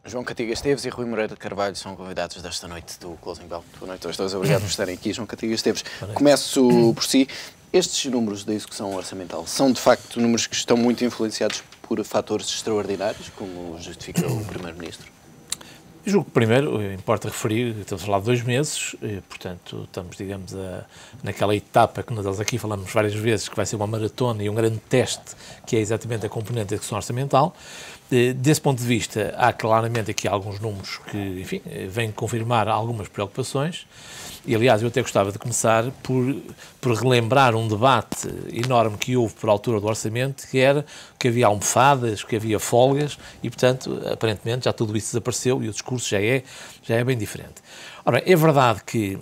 João Cantiga Esteves e Rui Moreira de Carvalho são convidados desta noite do Closing Bell. Boa noite aos dois, obrigado por estarem aqui. João Cantiga Esteves, começo por si. Estes números da execução orçamental são, de facto, números que estão muito influenciados por fatores extraordinários, como justifica o Primeiro-Ministro? Julgo que, primeiro, importa referir, estamos a falar de 2 meses, portanto, estamos, digamos, naquela etapa que nós aqui falamos várias vezes, que vai ser uma maratona e um grande teste, que é exatamente a componente da execução orçamental. Desse ponto de vista, há claramente aqui alguns números que, enfim, vêm confirmar algumas preocupações. E, aliás, eu até gostava de começar por relembrar um debate enorme que houve por altura do orçamento, que era que havia almofadas, que havia folgas e, portanto, aparentemente já tudo isso desapareceu e o discurso já é bem diferente. Ora, é verdade que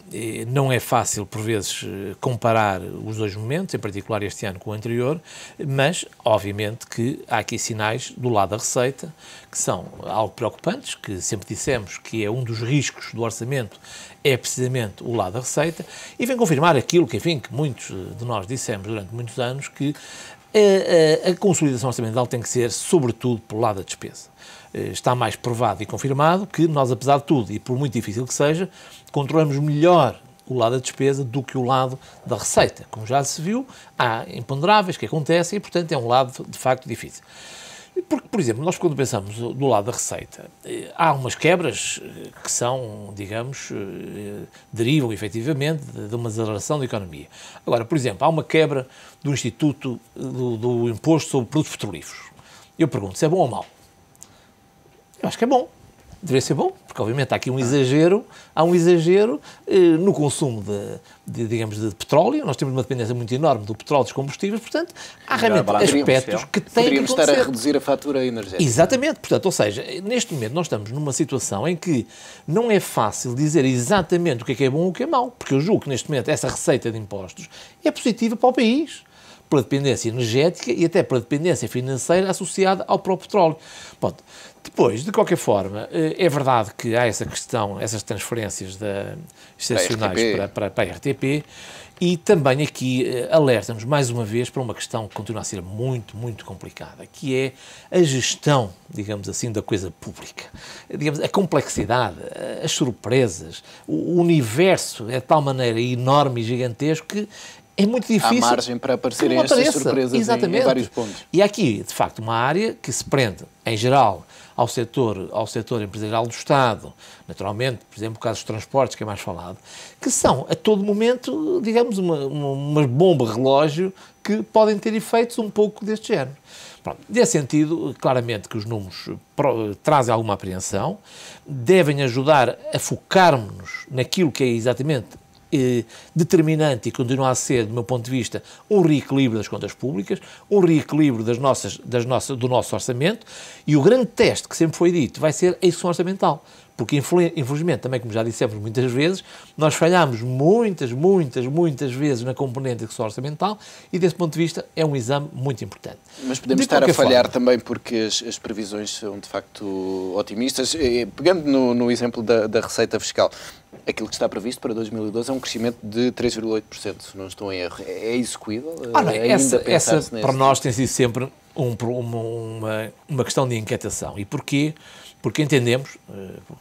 não é fácil, por vezes, comparar os dois momentos, em particular este ano com o anterior, mas, obviamente, que há aqui sinais do lado da receita que são algo preocupantes, que sempre dissemos que é um dos riscos do orçamento, é precisamente o lado da receita, e vem confirmar aquilo que, enfim, que muitos de nós dissemos durante muitos anos, que a consolidação orçamental tem que ser, sobretudo, pelo lado da despesa. Está mais provado e confirmado que nós, apesar de tudo, e por muito difícil que seja, controlamos melhor o lado da despesa do que o lado da receita. Como já se viu, há imponderáveis que acontecem e, portanto, é um lado, de facto, difícil. Porque, por exemplo, nós quando pensamos do lado da receita, há umas quebras que são, digamos, derivam efetivamente de uma desaceleração da economia. Agora, por exemplo, há uma quebra do Instituto do Imposto sobre Produtos Petrolíferos. Eu pergunto se é bom ou mau. Eu acho que é bom. Deveria ser bom, porque obviamente há aqui um exagero, no consumo digamos, de petróleo. Nós temos uma dependência muito enorme do petróleo dos combustíveis, portanto, há realmente aspectos que têm que acontecer. Poderíamos estar a reduzir a fatura energética. Exatamente, portanto, ou seja, neste momento nós estamos numa situação em que não é fácil dizer exatamente o que é bom ou o que é mau, porque eu julgo que neste momento essa receita de impostos é positiva para o país, pela dependência energética e até pela dependência financeira associada ao próprio petróleo. Pronto. Depois, de qualquer forma, é verdade que há essa questão, essas transferências excepcionais para a RTP, e também aqui alerta-nos mais uma vez para uma questão que continua a ser muito, muito complicada, que é a gestão, digamos assim, da coisa pública. Digamos, a complexidade, as surpresas, o universo é de tal maneira enorme e gigantesco que é muito difícil. Há margem para aparecerem estas surpresas em vários pontos. E há aqui, de facto, uma área que se prende, em geral, ao setor empresarial do Estado, naturalmente, por exemplo, o caso dos transportes, que é mais falado, que são, a todo momento, digamos, uma bomba relógio que podem ter efeitos um pouco deste género. Pronto, nesse sentido, claramente que os números trazem alguma apreensão, devem ajudar a focarmos-nos naquilo que é exatamente determinante e continua a ser, do meu ponto de vista, um reequilíbrio das contas públicas, um reequilíbrio do nosso orçamento, e o grande teste que sempre foi dito vai ser a execução orçamental. Porque, infelizmente, também, como já dissemos muitas vezes, nós falhamos muitas vezes na componente de execução orçamental e, desse ponto de vista, é um exame muito importante. Mas podemos estar a falhar também porque as previsões são, de facto, otimistas. Pegando no exemplo da receita fiscal, aquilo que está previsto para 2012 é um crescimento de 3,8%, se não estou em erro. É execuível? Essa para nós tem sido sempre uma questão de inquietação. E porquê? Porque entendemos,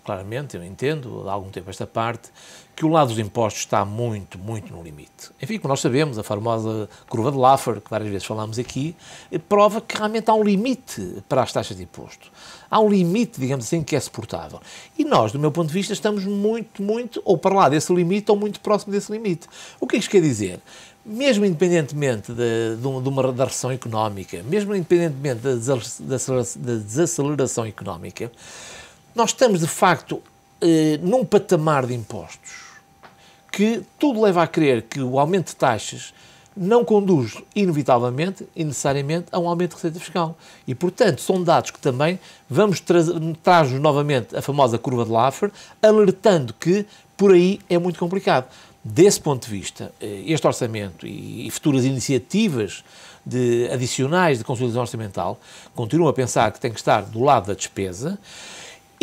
claramente, eu entendo, há algum tempo esta parte, que o lado dos impostos está muito, muito no limite. Enfim, como nós sabemos, a famosa curva de Laffer, que várias vezes falámos aqui, prova que realmente há um limite para as taxas de imposto. Há um limite, digamos assim, que é suportável. E nós, do meu ponto de vista, estamos muito, ou para lá desse limite, ou muito próximo desse limite. O que é que isto quer dizer? Mesmo independentemente da recessão económica, mesmo independentemente da desaceleração económica, nós estamos, de facto, num patamar de impostos que tudo leva a crer que o aumento de taxas não conduz, inevitavelmente e necessariamente, a um aumento de receita fiscal. E, portanto, são dados que também traz-nos novamente a famosa curva de Laffer, alertando que por aí é muito complicado. Desse ponto de vista, este orçamento e futuras iniciativas adicionais de consolidação orçamental continuam a pensar que tem que estar do lado da despesa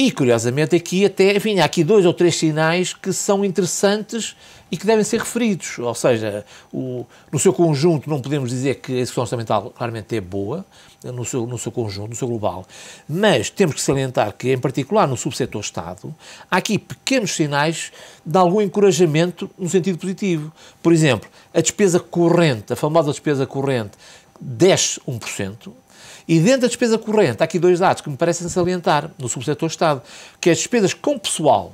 E, curiosamente, aqui até, enfim, há aqui 2 ou 3 sinais que são interessantes e que devem ser referidos. Ou seja, no seu conjunto não podemos dizer que a execução orçamental claramente é boa, no seu conjunto, no seu global, mas temos que salientar que, em particular no subsetor Estado, há aqui pequenos sinais de algum encorajamento no sentido positivo. Por exemplo, a despesa corrente, a famosa despesa corrente, desce 1%, e dentro da despesa corrente há aqui 2 dados que me parecem salientar no subsetor Estado, que as despesas com pessoal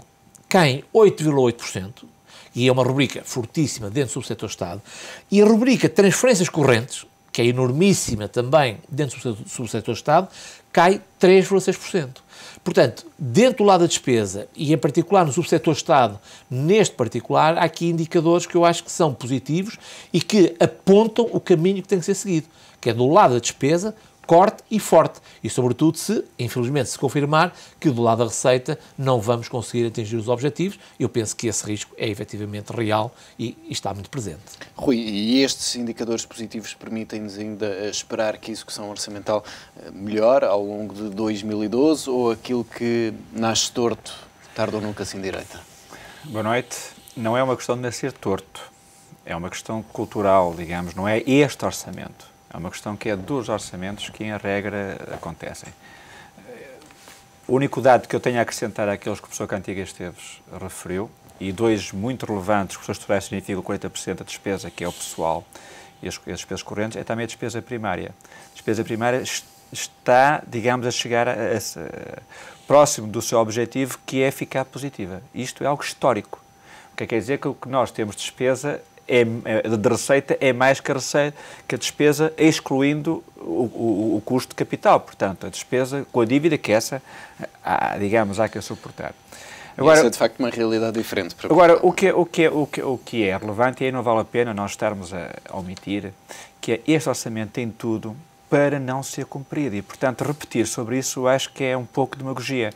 caem 8,8%, e é uma rubrica fortíssima dentro do subsetor Estado, e a rubrica transferências correntes, que é enormíssima também dentro do subsetor Estado, cai 3,6%. Portanto, dentro do lado da despesa, e em particular no subsetor Estado, neste particular, há aqui indicadores que eu acho que são positivos e que apontam o caminho que tem que ser seguido, que é do lado da despesa, corte e forte. E, sobretudo, se, infelizmente, se confirmar que do lado da receita não vamos conseguir atingir os objetivos, eu penso que esse risco é efetivamente real e está muito presente. Rui, e estes indicadores positivos permitem-nos ainda esperar que a execução orçamental melhore ao longo de 2012 ou aquilo que nasce torto, tarde ou nunca se endireita? Boa noite. Não é uma questão de nascer torto. É uma questão cultural, digamos, não é este orçamento. É uma questão que é dos orçamentos que, em regra, acontecem. O único dado que eu tenho a acrescentar àqueles que o professor Cantiga Esteves referiu, e 2 muito relevantes, que o professor Esteves significa 40% da despesa, que é o pessoal, e as despesas correntes, é também a despesa primária. A despesa primária está, digamos, a chegar próximo do seu objetivo, que é ficar positiva. Isto é algo histórico. O que quer dizer que o que nós temos de despesa de receita é mais que a despesa, excluindo o custo de capital. Portanto, a despesa com a dívida, que essa, digamos, há que a suportar. Agora, isso é de facto uma realidade diferente. Agora, o que é relevante, e aí não vale a pena nós estarmos a omitir, que é este orçamento tem tudo para não ser cumprido. E, portanto, repetir sobre isso eu acho que é um pouco de demagogia.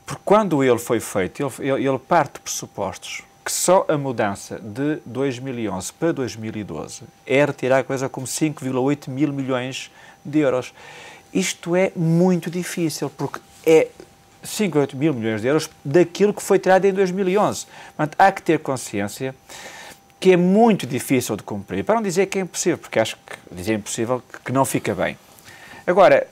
Porque quando ele foi feito, ele parte de pressupostos que só a mudança de 2011 para 2012 é retirar coisa como 5,8 mil milhões de euros. Isto é muito difícil, porque é 5,8 mil milhões de euros daquilo que foi tirado em 2011. Portanto, há que ter consciência que é muito difícil de cumprir, para não dizer que é impossível, porque acho que dizer impossível que não fica bem. Agora,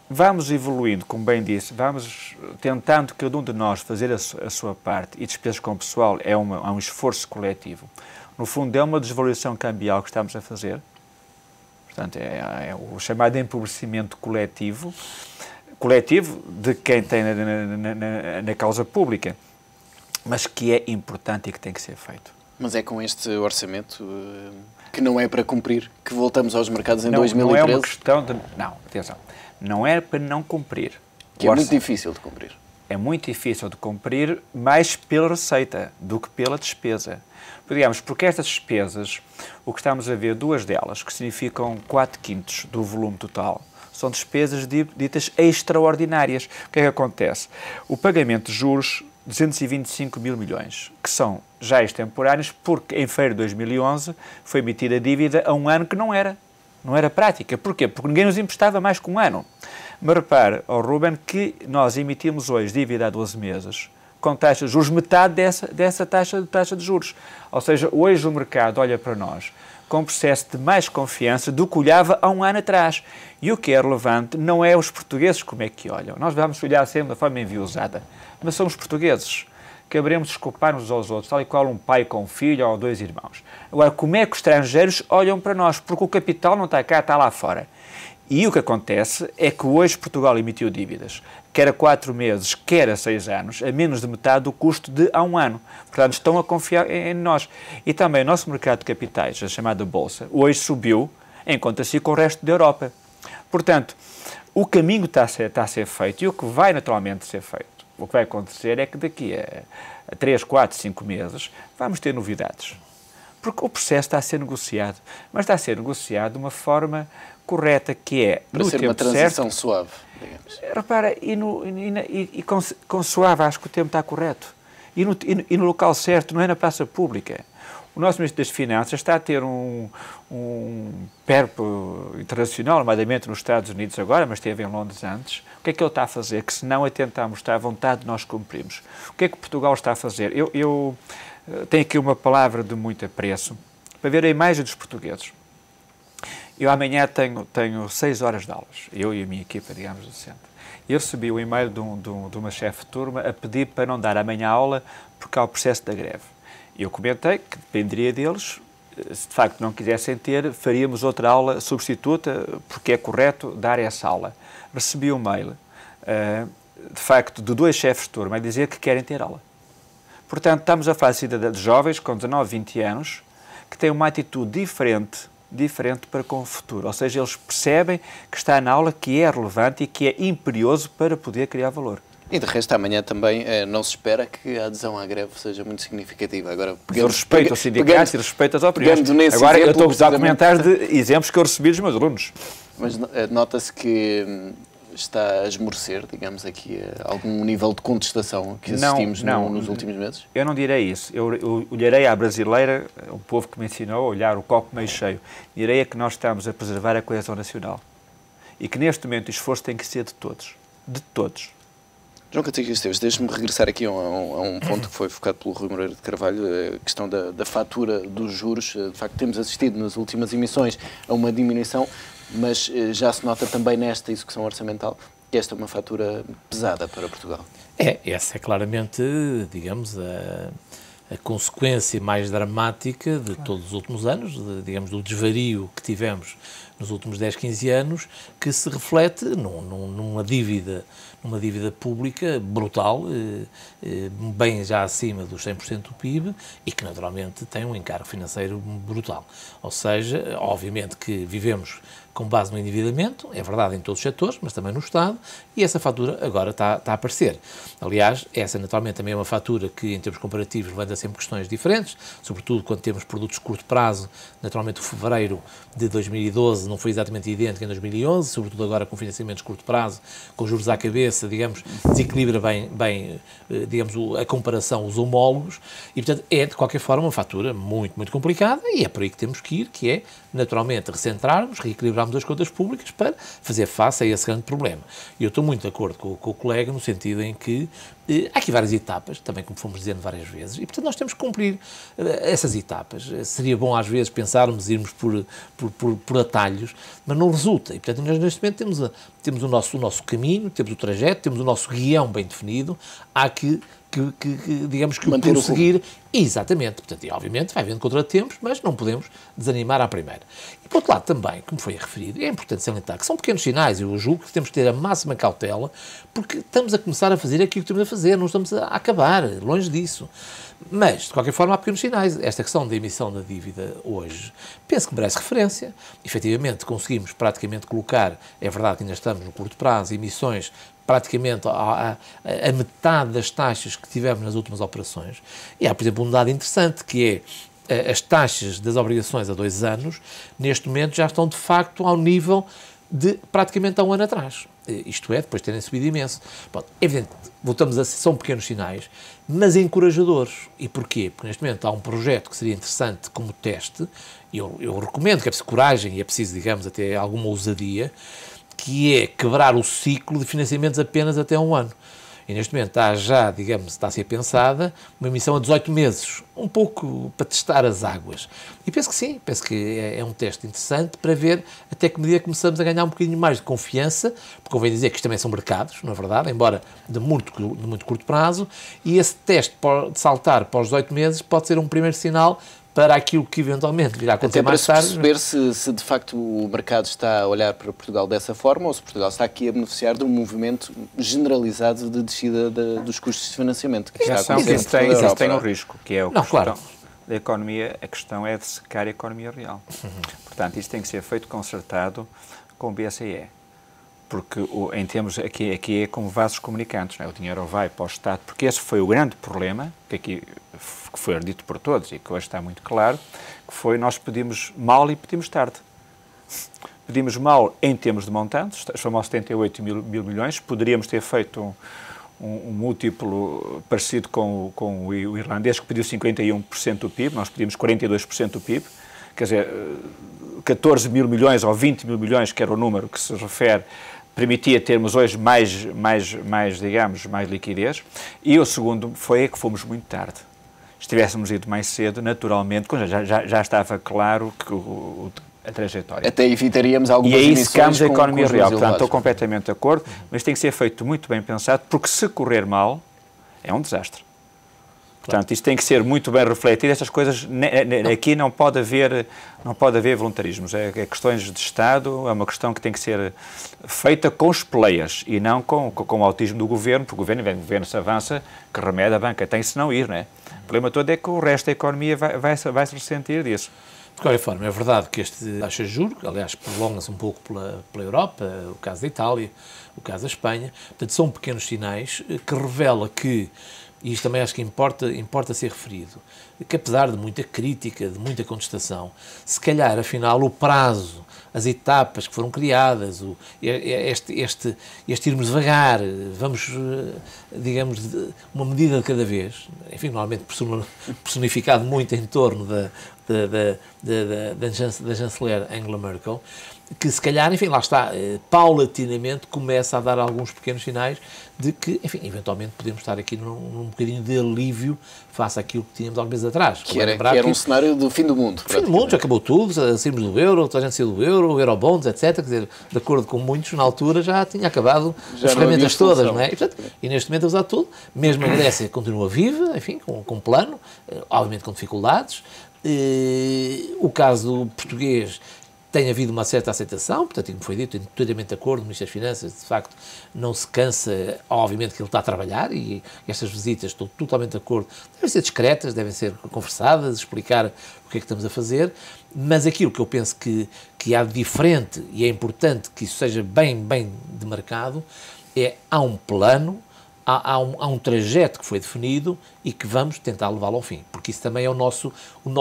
vamos evoluindo, como bem disse, vamos tentando cada um de nós fazer a sua parte, e despesas com o pessoal é um esforço coletivo. No fundo, é uma desvalorização cambial que estamos a fazer, portanto, é o chamado empobrecimento coletivo de quem tem na causa pública, mas que é importante e que tem que ser feito. Mas é com este orçamento que não é para cumprir que voltamos aos mercados em 2013? Não é uma questão de... Não, atenção. Não é para não cumprir. Que é muito difícil de cumprir. É muito difícil de cumprir, mais pela receita do que pela despesa. Digamos, porque estas despesas, o que estamos a ver, 2 delas, que significam 4/5 do volume total, são despesas ditas extraordinárias. O que é que acontece? O pagamento de juros, 225 mil milhões, que são já extemporâneos, porque em fevereiro de 2011 foi emitida dívida a um ano que não era prática. Porquê? Porque ninguém nos emprestava mais que um ano. Mas repare, Ruben, que nós emitimos hoje dívida a 12 meses, com taxa de juros, metade dessa taxa de juros. Ou seja, hoje o mercado olha para nós com um processo de mais confiança do que olhava há um ano atrás. E o que é relevante não é os portugueses como é que olham. Nós vamos olhar sempre de forma enviosada, mas somos portugueses. Caberemos desculpar-nos aos outros, tal e qual um pai com um filho ou 2 irmãos. Agora, como é que os estrangeiros olham para nós? Porque o capital não está cá, está lá fora. E o que acontece é que hoje Portugal emitiu dívidas, quer a 4 meses, quer a 6 anos, a menos de metade do custo de há um ano. Portanto, estão a confiar em nós. E também o nosso mercado de capitais, a chamada Bolsa, hoje subiu em conta-se com o resto da Europa. Portanto, o caminho está a ser feito e o que vai naturalmente ser feito. O que vai acontecer é que daqui a 3, 4, 5 meses vamos ter novidades. Porque o processo está a ser negociado, mas está a ser negociado de uma forma correta, que é para no ser tempo uma transição certo, suave, digamos. Repara, com suave acho que o tempo está correto. E no local certo, não é na praça pública. O nosso Ministro das Finanças está a ter um periplo internacional, nomeadamente nos Estados Unidos agora, mas esteve em Londres antes. O que é que ele está a fazer? Que se não é tentar mostrar a vontade de nós cumprirmos. O que é que Portugal está a fazer? Eu tenho aqui uma palavra de muito apreço para ver a imagem dos portugueses. Eu amanhã tenho 6 horas de aulas, eu e a minha equipa, digamos, docente. Eu recebi o e-mail de uma chefe de turma a pedir para não dar amanhã aula porque há o processo da greve. Eu comentei que dependeria deles, se de facto não quisessem ter, faríamos outra aula substituta, porque é correto dar essa aula. Recebi um mail, de facto, de 2 chefes de turma a dizer que querem ter aula. Portanto, estamos a falar de jovens com 19, 20 anos, que têm uma atitude diferente para com o futuro. Ou seja, eles percebem que está na aula, que é relevante e que é imperioso para poder criar valor. E de resto, amanhã também não se espera que a adesão à greve seja muito significativa. Agora, eu respeito os sindicatos e respeito as opiniões. Agora, eu estou a usar comentários de exemplos que eu recebi dos meus alunos. Mas nota-se que está a esmorecer, digamos, aqui algum nível de contestação que assistimos nos últimos meses? Eu não direi isso. Eu olharei à brasileira, o povo que me ensinou a olhar o copo meio cheio. Direi que nós estamos a preservar a coesão nacional. E que neste momento o esforço tem que ser de todos. De todos. João Cantigas Esteves, deixe-me regressar aqui a um ponto que foi focado pelo Rui Moreira de Carvalho, a questão da fatura dos juros. De facto, temos assistido nas últimas emissões a uma diminuição, mas já se nota também nesta execução orçamental que esta é uma fatura pesada para Portugal. Essa é claramente, digamos, a consequência mais dramática de todos os últimos anos, digamos, do desvario que tivemos nos últimos 10, 15 anos, que se reflete numa dívida pública brutal, bem já acima dos 100% do PIB e que naturalmente tem um encargo financeiro brutal. Ou seja, obviamente que vivemos com base no endividamento, é verdade em todos os setores, mas também no Estado, e essa fatura agora está a aparecer. Aliás, essa naturalmente também é uma fatura que, em termos comparativos, levanta sempre questões diferentes, sobretudo quando temos produtos de curto prazo. Naturalmente, o fevereiro de 2012 não foi exatamente idêntico em 2011, sobretudo agora com financiamentos de curto prazo, com juros à cabeça, digamos, desequilibra bem digamos, a comparação, os homólogos, e, portanto, é, de qualquer forma, uma fatura muito, muito complicada, e é por aí que temos que ir, que é, naturalmente, recentrarmos, reequilibrarmos as contas públicas para fazer face a esse grande problema. E eu estou muito de acordo com o colega no sentido em que há aqui várias etapas, também como fomos dizendo várias vezes, e portanto nós temos que cumprir essas etapas. Seria bom às vezes pensarmos, irmos por atalhos, mas não resulta. E portanto nós neste momento temos o nosso caminho, temos o trajeto, temos o nosso guião bem definido, há que digamos que manter o conseguir. Exatamente. Portanto, e obviamente vai havendo contratempos, mas não podemos desanimar à primeira. E por outro lado também, como foi referido, é importante salientar que são pequenos sinais, eu julgo que temos que ter a máxima cautela, porque estamos a começar a fazer aquilo que temos a fazer, não estamos a acabar, longe disso. Mas, de qualquer forma, há pequenos sinais. Esta questão da emissão da dívida hoje, penso que merece referência. Efetivamente, conseguimos praticamente colocar, é verdade que ainda estamos no curto prazo, emissões praticamente a metade das taxas que tivemos nas últimas operações. E há, por exemplo, um dado interessante, que é as taxas das obrigações a 2 anos, neste momento já estão, de facto, ao nível de praticamente há um ano atrás. Isto é, depois de terem subido imenso. Bom, evidente, voltamos a ser, são pequenos sinais, mas encorajadores. E porquê? Porque neste momento há um projeto que seria interessante como teste, e eu recomendo que é preciso coragem e é preciso, digamos, até alguma ousadia, que é quebrar o ciclo de financiamentos apenas até 1 ano. E neste momento está a ser pensada uma emissão a 18 meses, um pouco para testar as águas. E penso que sim, penso que é um teste interessante para ver até que medida começamos a ganhar um bocadinho mais de confiança, porque convém dizer que isto também são mercados, na verdade, embora de muito curto prazo, e esse teste de saltar para os 18 meses pode ser um primeiro sinal para aquilo que eventualmente virá a acontecer mais tarde. Perceber se de facto o mercado está a olhar para Portugal dessa forma ou se Portugal está aqui a beneficiar de um movimento generalizado de descida dos custos de financiamento. Que está a acontecer Existe um risco, que é claro. Da economia, a questão é de secar a economia real. Portanto, isto tem que ser feito concertado com o BCE. Porque em termos, aqui é como vasos comunicantes, não é? O dinheiro vai para o Estado, porque esse foi o grande problema, que foi dito por todos e que hoje está muito claro, que foi nós pedimos mal e pedimos tarde. Pedimos mal em termos de montantes, os famosos 78 mil milhões, poderíamos ter feito múltiplo parecido com o irlandês, que pediu 51% do PIB, nós pedimos 42% do PIB, quer dizer, 14 mil milhões ou 20 mil milhões, que era o número que se refere, permitia termos hoje mais liquidez. E o segundo foi que fomos muito tarde. Se tivéssemos ido mais cedo, naturalmente, já estava claro que a trajetória. Até evitaríamos algumas emissões. E aí secamos a com economia real. Portanto, estou completamente de acordo, mas tem que ser feito muito bem pensado, porque se correr mal, é um desastre. Portanto, isto tem que ser muito bem refletido. Estas coisas, aqui não pode haver voluntarismos. É questões de Estado, é uma questão que tem que ser feita com os players e não com o autismo do Governo, porque o Governo se avança, que remédio a banca tem se não ir, não é? O problema todo é que o resto da economia vai se ressentir disso. De qualquer forma, é verdade que este taxa de juros, aliás, prolonga-se um pouco pela Europa, o caso da Itália, o caso da Espanha, portanto, são pequenos sinais que revela que, e isto também acho que importa ser referido, que apesar de muita crítica, de muita contestação, se calhar, afinal, o prazo, as etapas que foram criadas, este irmos devagar, vamos, digamos, uma medida de cada vez, enfim, normalmente personificado muito em torno da chanceler Angela Merkel, que se calhar, enfim, lá está, paulatinamente começa a dar alguns pequenos sinais de que, enfim, eventualmente podemos estar aqui num bocadinho de alívio face àquilo que tínhamos há uns meses atrás. Que era um cenário do fim do mundo. Fim do mundo, já acabou tudo, saímos do euro, toda a gente saiu do euro, eurobonds, etc. Quer dizer, de acordo com muitos, na altura já tinha acabado as ferramentas todas, não é? E neste momento a usar tudo. Mesmo a Grécia continua viva, enfim, com plano, obviamente com dificuldades. O caso português tem havido uma certa aceitação, portanto, como foi dito, inteiramente de acordo, o Ministro das Finanças, de facto, não se cansa, obviamente, que ele está a trabalhar e estas visitas, estou totalmente de acordo, devem ser discretas, devem ser conversadas, explicar o que é que estamos a fazer, mas aquilo que eu penso que há de diferente, e é importante que isso seja bem demarcado, há um plano, há um trajeto que foi definido e que vamos tentar levá-lo ao fim, porque isso também é o nosso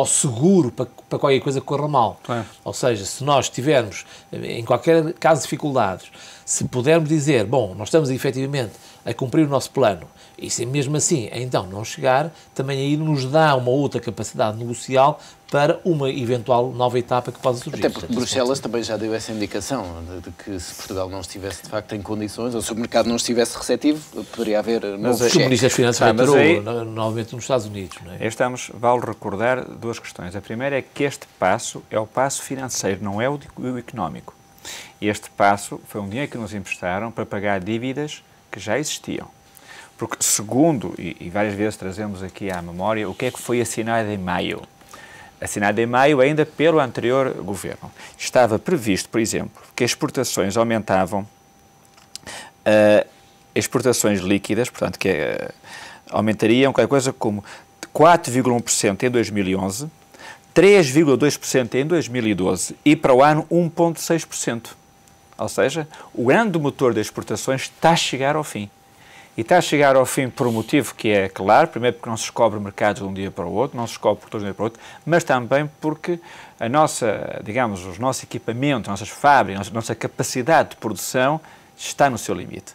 seguro para qualquer coisa que corra mal. É. Ou seja, se nós tivermos, em qualquer caso de dificuldades, se pudermos dizer, bom, nós estamos efetivamente a cumprir o nosso plano, e se mesmo assim, então, não chegar, também aí nos dá uma outra capacidade negocial para uma eventual nova etapa que possa surgir. Até porque Bruxelas também já deu essa indicação de que se Portugal não estivesse de facto em condições, ou se o mercado não estivesse receptivo, poderia haver novos cheques. O Ministro das Finanças reiterou novamente nos Estados Unidos. Não é? Vale recordar duas questões. A primeira é que este passo é o passo financeiro, não é o económico. Este passo foi um dinheiro que nos emprestaram para pagar dívidas que já existiam. Porque, segundo, e várias vezes trazemos aqui à memória, o que é que foi assinado em maio? Assinado em maio ainda pelo anterior governo. Estava previsto, por exemplo, que as exportações aumentavam, exportações líquidas, portanto, que aumentariam qualquer coisa como 4,1% em 2011, 3,2% em 2012 e para o ano 1,6%. Ou seja, o grande motor das exportações está a chegar ao fim. E está a chegar ao fim por um motivo que é claro, primeiro porque não se descobre mercados de um dia para o outro, não se descobre produtores de um dia para o outro, mas também porque a nossa, digamos, os nossos equipamentos, as nossas fábricas, a nossa capacidade de produção está no seu limite.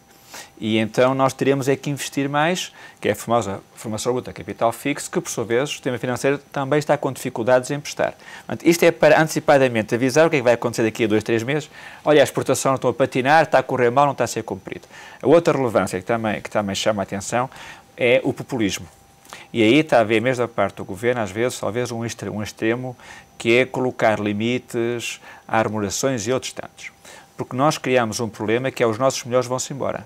E então nós teremos que investir mais, que é a famosa formação bruta, capital fixo, que por sua vez o sistema financeiro também está com dificuldades em prestar. Isto é para antecipadamente avisar o que é que vai acontecer daqui a 2, 3 meses. Olha, a exportação não está a patinar, está a correr mal, não está a ser cumprido. A outra relevância que também chama a atenção é o populismo. E aí está a haver, mesmo da parte do governo, às vezes, talvez um extremo, que é colocar limites a remunerações e outros tantos. Porque nós criamos um problema que é os nossos melhores vão-se embora.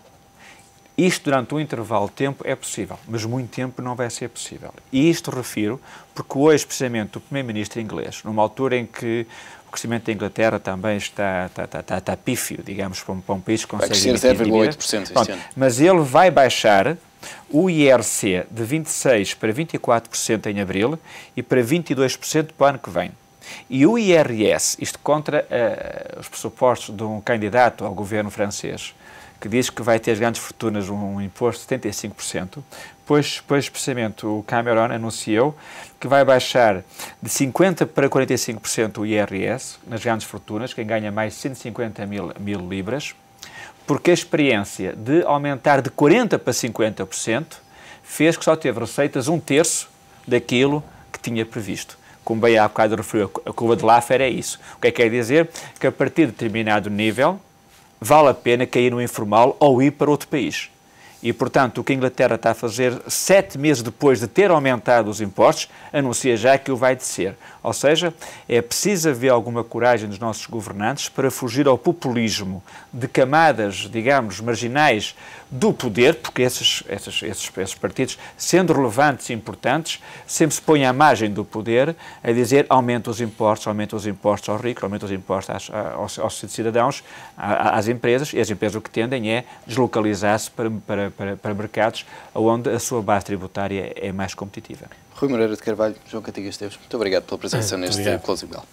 Isto, durante um intervalo de tempo, é possível, mas muito tempo não vai ser possível. E isto refiro porque hoje, precisamente, o primeiro-ministro inglês, numa altura em que o crescimento da Inglaterra também está pífio, digamos, para um país que consegue... Vai crescer 0,8% este ano. Mas ele vai baixar o IRC de 26% para 24% em abril e para 22% para o ano que vem. E o IRS, isto contra os pressupostos de um candidato ao governo francês, que diz que vai ter grandes fortunas um imposto de 75%, depois precisamente o Cameron anunciou que vai baixar de 50% para 45% o IRS nas grandes fortunas, quem ganha mais de 150 mil libras, porque a experiência de aumentar de 40% para 50% fez que só teve receitas 1/3 daquilo que tinha previsto. Como bem há bocado referiu, a curva de Laffer é isso. O que é que quer dizer? Que a partir de determinado nível vale a pena cair no informal ou ir para outro país. E, portanto, o que a Inglaterra está a fazer 7 meses depois de ter aumentado os impostos, anuncia já que o vai descer. Ou seja, é preciso haver alguma coragem dos nossos governantes para fugir ao populismo de camadas, digamos, marginais do poder, porque esses partidos, sendo relevantes e importantes, sempre se põem à margem do poder a dizer aumenta os impostos aos ricos, aumenta os impostos aos cidadãos, às empresas, e as empresas o que tendem é deslocalizar-se para mercados onde a sua base tributária é mais competitiva. Rui Moreira de Carvalho, João Cantigas Esteves, muito obrigado pela presença neste Closing Bell.